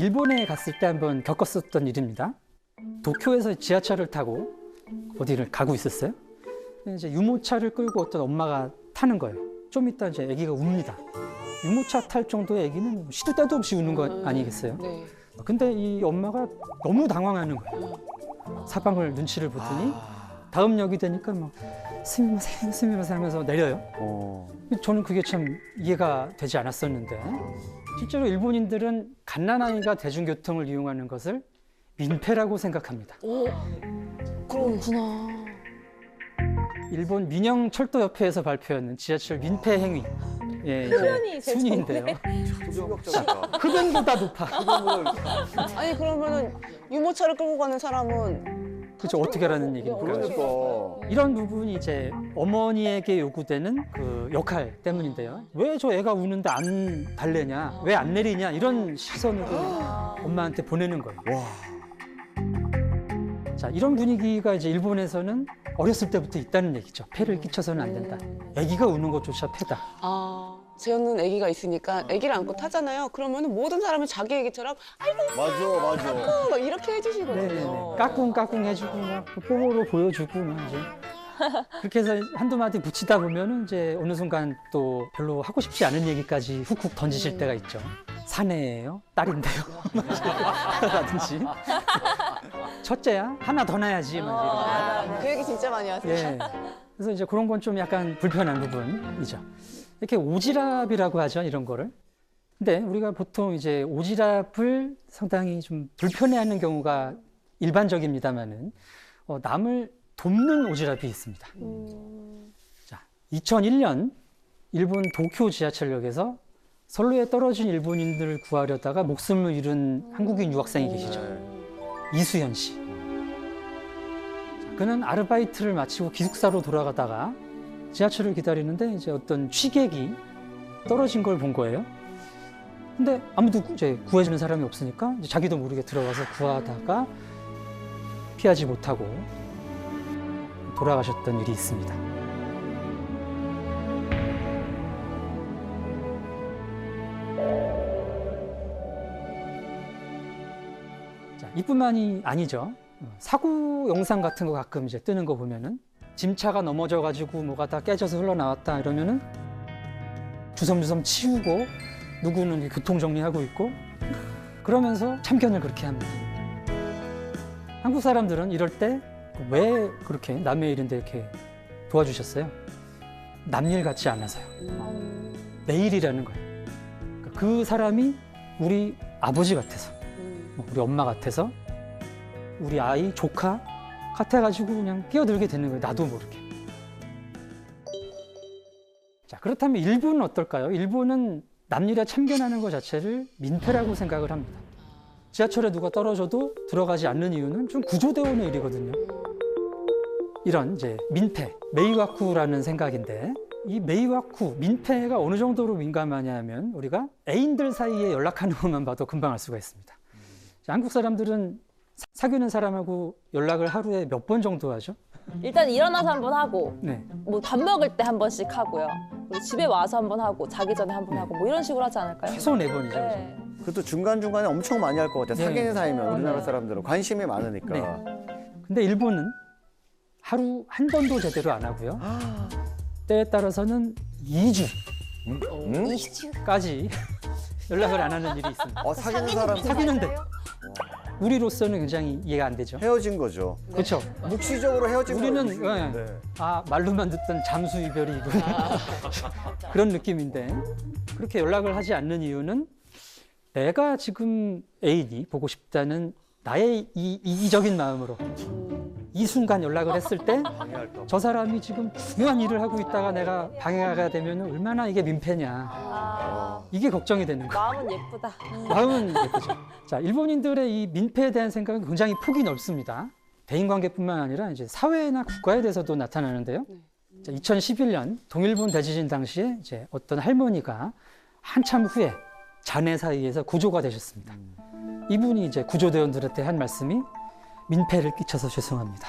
일본에 갔을 때 한번 겪었었던 일입니다. 도쿄에서 지하철을 타고 어디를 가고 있었어요. 이제 유모차를 끌고 어떤 엄마가 타는 거예요. 좀 이따 이제 아기가 웁니다. 유모차 탈 정도의 아기는 시도 때도 없이 우는 거 아니겠어요? 네. 근데 이 엄마가 너무 당황하는 거예요. 사방을 눈치를 보더니 다음 역이 되니까 막 스미마셍 하면서 내려요. 저는 그게 참 이해가 되지 않았었는데 실제로 일본인들은 갓난아이가 대중교통을 이용하는 것을 민폐라고 생각합니다. 오, 그렇구나. 일본 민영철도협회에서 발표하는 지하철 민폐 행위 흡연이 이제 순위인데요. 충격적이다. 흡연보다 높아. 아니 그러면은 유모차를 끌고 가는 사람은 그렇죠. 어떻게 하라는 얘기입니까? 그러니까. 이런 부분이 이제 어머니에게 요구되는 그 역할 때문인데요. 왜 저 애가 우는데 안 달래냐? 왜 안 내리냐? 이런 시선으로 엄마한테 보내는 거예요. 와. 자, 이런 분위기가 이제 일본에서는 어렸을 때부터 있다는 얘기죠. 폐를 끼쳐서는 안 된다. 아기가 우는 것조차 폐다. 재현은 아기가 있으니까 아기를 안고 타잖아요. 그러면은 모든 사람은 자기 아기처럼 맞아. 막 이렇게 해주시거든요. 네네네. 까꿍까꿍 해주고 막 뽀뽀로 보여주고 막 이제 그렇게 해서 한두 마디 붙이다 보면은 이제 어느 순간 또 별로 하고 싶지 않은 얘기까지 훅훅 던지실 때가 있죠. 사내예요? 딸인데요? 라든지 첫째야? 하나 더 낳아야지 막 이런 그 얘기 진짜 많이 하세요. 예. 그래서 이제 그런 건 좀 약간 불편한 부분이죠. 이렇게 오지랖이라고 하죠, 이런 거를. 근데 우리가 보통 이제 오지랖을 상당히 좀 불편해하는 경우가 일반적입니다만은 남을 돕는 오지랖이 있습니다. 자, 2001년 일본 도쿄 지하철역에서 선로에 떨어진 일본인들을 구하려다가 목숨을 잃은 한국인 유학생이 계시죠. 이수연 씨. 그는 아르바이트를 마치고 기숙사로 돌아가다가 지하철을 기다리는데 이제 어떤 취객이 떨어진 걸 본 거예요. 근데 아무도 이제 구해주는 사람이 없으니까 이제 자기도 모르게 들어가서 구하다가 피하지 못하고 돌아가셨던 일이 있습니다. 자, 이뿐만이 아니죠. 사고 영상 같은 거 가끔 이제 뜨는 거 보면은 짐차가 넘어져가지고 뭐가 다 깨져서 흘러나왔다 이러면은 주섬주섬 치우고 누구는 교통 정리하고 있고 그러면서 참견을 그렇게 합니다. 한국 사람들은 이럴 때 왜 그렇게 남의 일인데 이렇게 도와주셨어요? 남일 같지 않아서요. 내 일이라는 거예요. 그러니까 그 사람이 우리 아버지 같아서, 우리 엄마 같아서, 우리 아이, 조카 같아가지고 그냥 끼어들게 되는 거예요. 나도 모르게. 자, 그렇다면 일본은 어떨까요? 일본은 남일에 참견하는 것 자체를 민폐라고 생각을 합니다. 지하철에 누가 떨어져도 들어가지 않는 이유는 좀 구조되어 오는 일이거든요. 이런 이제 민폐, 메이와쿠라는 생각인데 이 메이와쿠, 민폐가 어느 정도로 민감하냐 하면 우리가 애인들 사이에 연락하는 것만 봐도 금방 알 수가 있습니다. 자, 한국 사람들은 사귀는 사람하고 연락을 하루에 몇 번 정도 하죠? 일단 일어나서 한 번 하고 네. 뭐 밥 먹을 때 한 번씩 하고요. 그리고 집에 와서 한 번 하고 자기 전에 한 번 하고 뭐 이런 식으로 하지 않을까요? 최소 4번이죠. 네. 그것도 중간중간에 엄청 많이 할 것 같아요. 네. 사귀는 사이면 우리나라 사람들은 관심이 많으니까. 네. 근데 일본은 하루 한 번도 제대로 안 하고요. 때에 따라서는 2주까지 연락을 안 하는 일이 있습니다. 사귀는 사람 사귀는데 우리로서는 굉장히 이해가 안 되죠. 헤어진 거죠. 그렇죠. 묵시적으로 헤어진 우리는 거죠. 네. 말로만 듣던 잠수 이별이군 그런 느낌인데 그렇게 연락을 하지 않는 이유는 내가 지금 애인이 보고 싶다는 나의 이 이기적인 마음으로 이 순간 연락을 했을 때 저 사람이 지금 중요한 일을 하고 있다가 내가 방해가 되면 얼마나 이게 민폐냐 이게 걱정이 되는 거예요. 마음은 예쁘다. 마음은 예쁘죠. 자, 일본인들의 이 민폐에 대한 생각은 굉장히 폭이 넓습니다. 대인관계뿐만 아니라 이제 사회나 국가에 대해서도 나타나는데요. 자, 2011년 동일본 대지진 당시에 이제 어떤 할머니가 한참 후에 자네 사이에서 구조가 되셨습니다. 이분이 이제 구조대원들한테 한 말씀이 민폐를 끼쳐서 죄송합니다.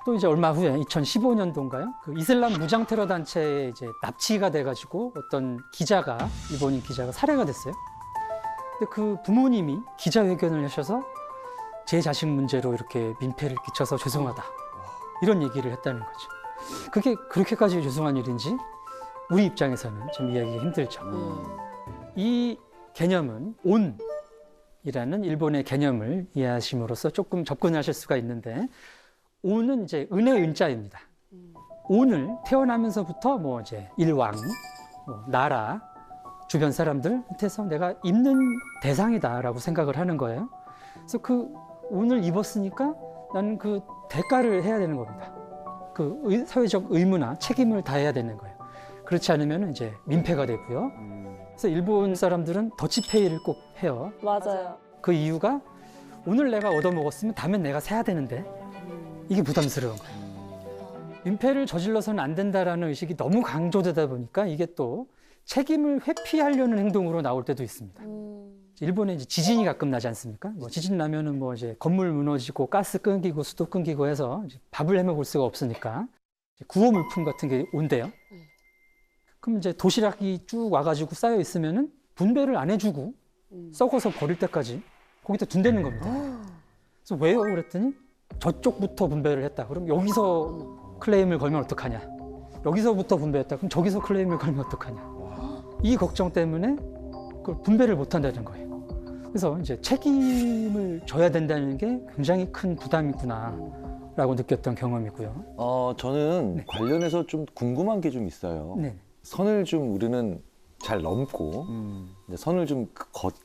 또 이제 얼마 후에 2015년도인가요? 그 이슬람 무장 테러 단체에 이제 납치가 돼가지고 어떤 기자가 일본인 기자가 살해가 됐어요. 근데 그 부모님이 기자회견을 하셔서 제 자식 문제로 이렇게 민폐를 끼쳐서 죄송하다. 이런 얘기를 했다는 거죠. 그게 그렇게까지 죄송한 일인지 우리 입장에서는 좀 이해하기 힘들죠. 이 개념은 온이라는 일본의 개념을 이해하심으로써 조금 접근하실 수가 있는데, 온은 이제 은의 은자입니다. 온을 태어나면서부터 뭐 이제 일왕, 뭐 나라, 주변 사람들 밑에서 내가 입는 대상이다라고 생각을 하는 거예요. 그래서 그 온을 입었으니까 나는 그 대가를 해야 되는 겁니다. 그 사회적 의무나 책임을 다해야 되는 거예요. 그렇지 않으면 이제 민폐가 되고요. 그래서 일본 사람들은 더치페이를 꼭 해요. 맞아요. 그 이유가 오늘 내가 얻어먹었으면 다음엔 내가 사야 되는데 이게 부담스러운 거예요. 민폐를 저질러서는 안 된다라는 의식이 너무 강조되다 보니까 이게 또 책임을 회피하려는 행동으로 나올 때도 있습니다. 일본에 이제 지진이 가끔 나지 않습니까? 뭐 지진 나면은 뭐 이제 건물 무너지고 가스 끊기고 수도 끊기고 해서 이제 밥을 해먹을 수가 없으니까 구호 물품 같은 게 온대요. 그럼 이제 도시락이 쭉 와가지고 쌓여 있으면은 분배를 안 해주고 썩어서 버릴 때까지 거기다 둔다는 겁니다. 그래서 왜요? 그랬더니 저쪽부터 분배를 했다. 그럼 여기서 클레임을 걸면 어떡하냐? 여기서부터 분배했다. 그럼 저기서 클레임을 걸면 어떡하냐? 이 걱정 때문에 그걸 분배를 못 한다는 거예요. 그래서 이제 책임을 져야 된다는 게 굉장히 큰 부담이구나라고 느꼈던 경험이고요. 저는 네. 관련해서 좀 궁금한 게 좀 있어요. 네. 선을 좀 우리는 잘 넘고 이제 선을 좀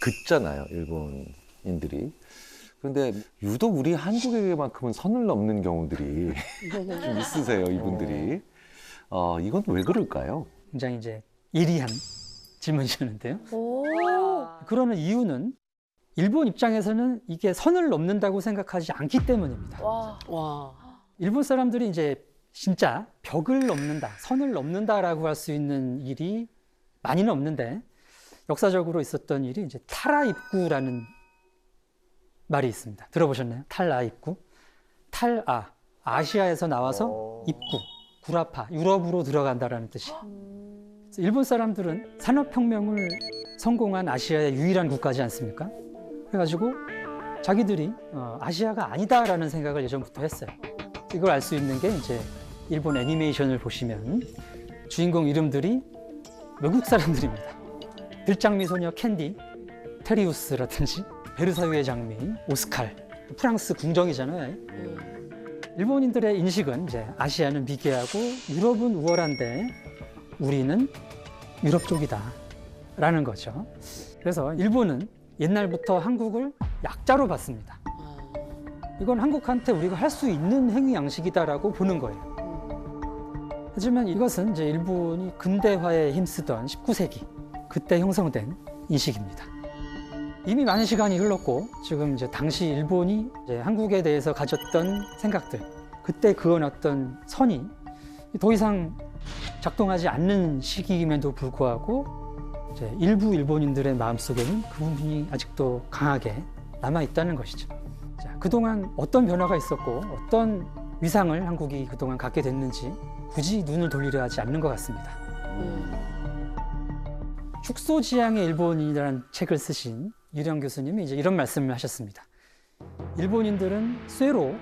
긋잖아요, 일본인들이. 그런데 유독 우리 한국에게만큼은 선을 넘는 경우들이 좀 있으세요, 이분들이. 이건 왜 그럴까요? 굉장히 이제 예리한 질문이셨는데요. 오. 그러는 이유는 일본 입장에서는 이게 선을 넘는다고 생각하지 않기 때문입니다. 와. 와. 일본 사람들이 이제 진짜 벽을 넘는다, 선을 넘는다라고 할 수 있는 일이 많이는 없는데 역사적으로 있었던 일이 이제 타라 입구라는 말이 있습니다. 들어보셨나요? 탈라 입구. 탈아, 아시아에서 나와서 입구, 구라파, 유럽으로 들어간다라는 뜻이에요. 그래서 일본 사람들은 산업혁명을 성공한 아시아의 유일한 국가지 않습니까? 그래가지고 자기들이 아시아가 아니다라는 생각을 예전부터 했어요. 이걸 알 수 있는 게 이제 일본 애니메이션을 보시면 주인공 이름들이 외국 사람들입니다. 들장미 소녀 캔디, 테리우스라든지 베르사유의 장미, 오스칼, 프랑스 궁정이잖아요. 일본인들의 인식은 이제 아시아는 미개하고 유럽은 우월한데 우리는 유럽 쪽이다라는 거죠. 그래서 일본은 옛날부터 한국을 약자로 봤습니다. 이건 한국한테 우리가 할 수 있는 행위 양식이다라고 보는 거예요. 하지만 이것은 이제 일본이 근대화에 힘쓰던 19세기 그때 형성된 인식입니다. 이미 많은 시간이 흘렀고 지금 이제 당시 일본이 이제 한국에 대해서 가졌던 생각들, 그때 그어놨던 선이 더 이상 작동하지 않는 시기임에도 불구하고 이제 일부 일본인들의 마음속에는 그 부분이 아직도 강하게 남아 있다는 것이죠. 자, 그동안 어떤 변화가 있었고 어떤 위상을 한국이 그동안 갖게 됐는지 굳이 눈을 돌리려 하지 않는 것 같습니다. 축소지향의 일본인이라는 책을 쓰신 유령 교수님이 이제 이런 말씀을 하셨습니다. 일본인들은 쇠로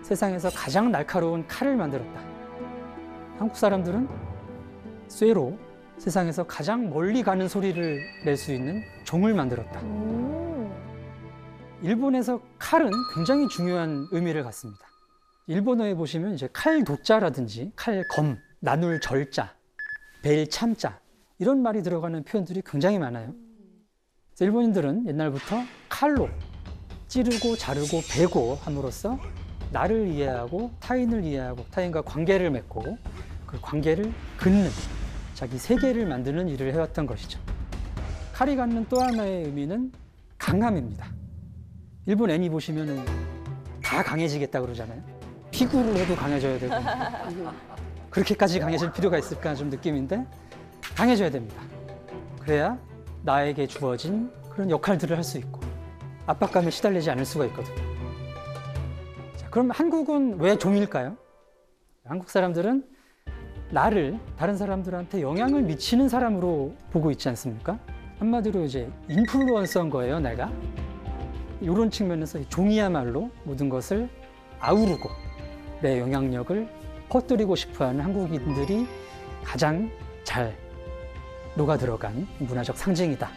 세상에서 가장 날카로운 칼을 만들었다. 한국 사람들은 쇠로 세상에서 가장 멀리 가는 소리를 낼 수 있는 종을 만들었다. 일본에서 칼은 굉장히 중요한 의미를 갖습니다. 일본어에 보시면 이제 칼도자라든지 칼검, 나눌 절자, 벨 참자 이런 말이 들어가는 표현들이 굉장히 많아요. 그래서 일본인들은 옛날부터 칼로 찌르고 자르고 베고 함으로써 나를 이해하고 타인을 이해하고 타인과 관계를 맺고 그 관계를 긋는 자기 세계를 만드는 일을 해왔던 것이죠. 칼이 갖는 또 하나의 의미는 강함입니다. 일본 애니 보시면은 다 강해지겠다 그러잖아요. 피구를 해도 강해져야 되고 그렇게까지 강해질 필요가 있을까 좀 느낌인데 강해져야 됩니다. 그래야 나에게 주어진 그런 역할들을 할 수 있고 압박감에 시달리지 않을 수가 있거든요. 자, 그럼 한국은 왜 종일까요? 한국 사람들은 나를 다른 사람들한테 영향을 미치는 사람으로 보고 있지 않습니까? 한마디로 이제 인플루언서인 거예요, 내가. 이런 측면에서 이 종이야말로 모든 것을 아우르고 내 영향력을 퍼뜨리고 싶어하는 한국인들이 가장 잘 녹아 들어간 문화적 상징이다.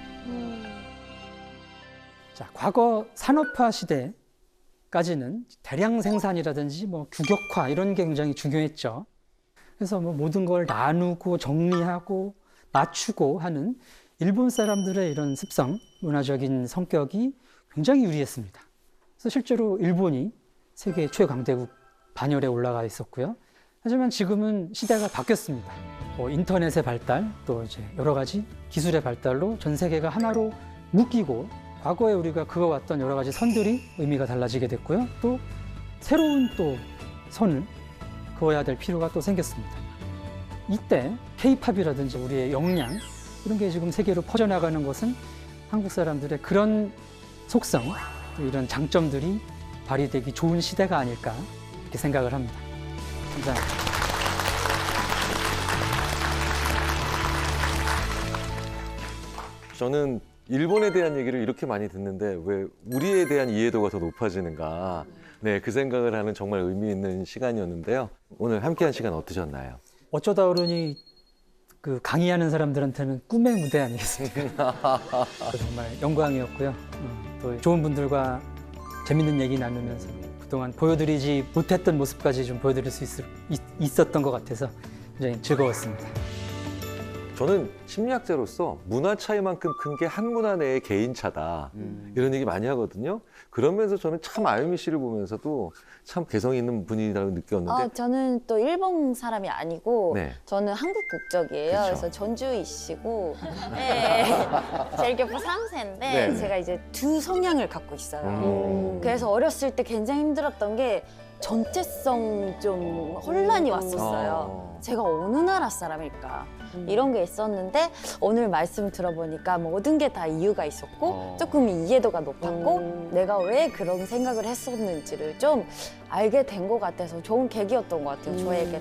자, 과거 산업화 시대까지는 대량 생산이라든지 뭐 규격화 이런 게 굉장히 중요했죠. 그래서 뭐 모든 걸 나누고 정리하고 맞추고 하는 일본 사람들의 이런 습성, 문화적인 성격이 굉장히 유리했습니다. 그래서 실제로 일본이 세계 최강대국 반열에 올라가 있었고요. 하지만 지금은 시대가 바뀌었습니다. 뭐 인터넷의 발달, 또 이제 여러 가지 기술의 발달로 전 세계가 하나로 묶이고 과거에 우리가 그어왔던 여러 가지 선들이 의미가 달라지게 됐고요. 또 새로운 또 선을 그어야 될 필요가 또 생겼습니다. 이때 K-팝이라든지 우리의 역량 이런 게 지금 세계로 퍼져나가는 것은 한국 사람들의 그런 속성, 또 이런 장점들이 발휘되기 좋은 시대가 아닐까 이렇게 생각을 합니다. 감사합니다. 저는 일본에 대한 얘기를 이렇게 많이 듣는데 왜 우리에 대한 이해도가 더 높아지는가. 네, 그 생각을 하는 정말 의미 있는 시간이었는데요. 오늘 함께한 시간 어떠셨나요? 어쩌다 그러니 그 강의하는 사람들한테는 꿈의 무대 아니겠습니까? 정말 영광이었고요. 또 좋은 분들과 재밌는 얘기 나누면서 그동안 보여드리지 못했던 모습까지 좀 보여드릴 수 있었던 것 같아서 굉장히 즐거웠습니다. 저는 심리학자로서 문화 차이만큼 큰 게 한 문화 내의 개인차다. 이런 얘기 많이 하거든요. 그러면서 저는 참 아유미 씨를 보면서도 참 개성 있는 분이라고 느꼈는데. 저는 또 일본 사람이 아니고 네. 저는 한국 국적이에요. 그쵸. 그래서 전주이시고 네. 제일교포 3세인데 네. 제가 이제 두 성향을 갖고 있어요. 그래서 어렸을 때 굉장히 힘들었던 게 정체성 좀 혼란이 왔었어요. 제가 어느 나라 사람일까 이런 게 있었는데 오늘 말씀 들어보니까 모든 게 다 이유가 있었고 조금 이해도가 높았고 내가 왜 그런 생각을 했었는지를 좀 알게 된 것 같아서 좋은 계기였던 것 같아요. 저에게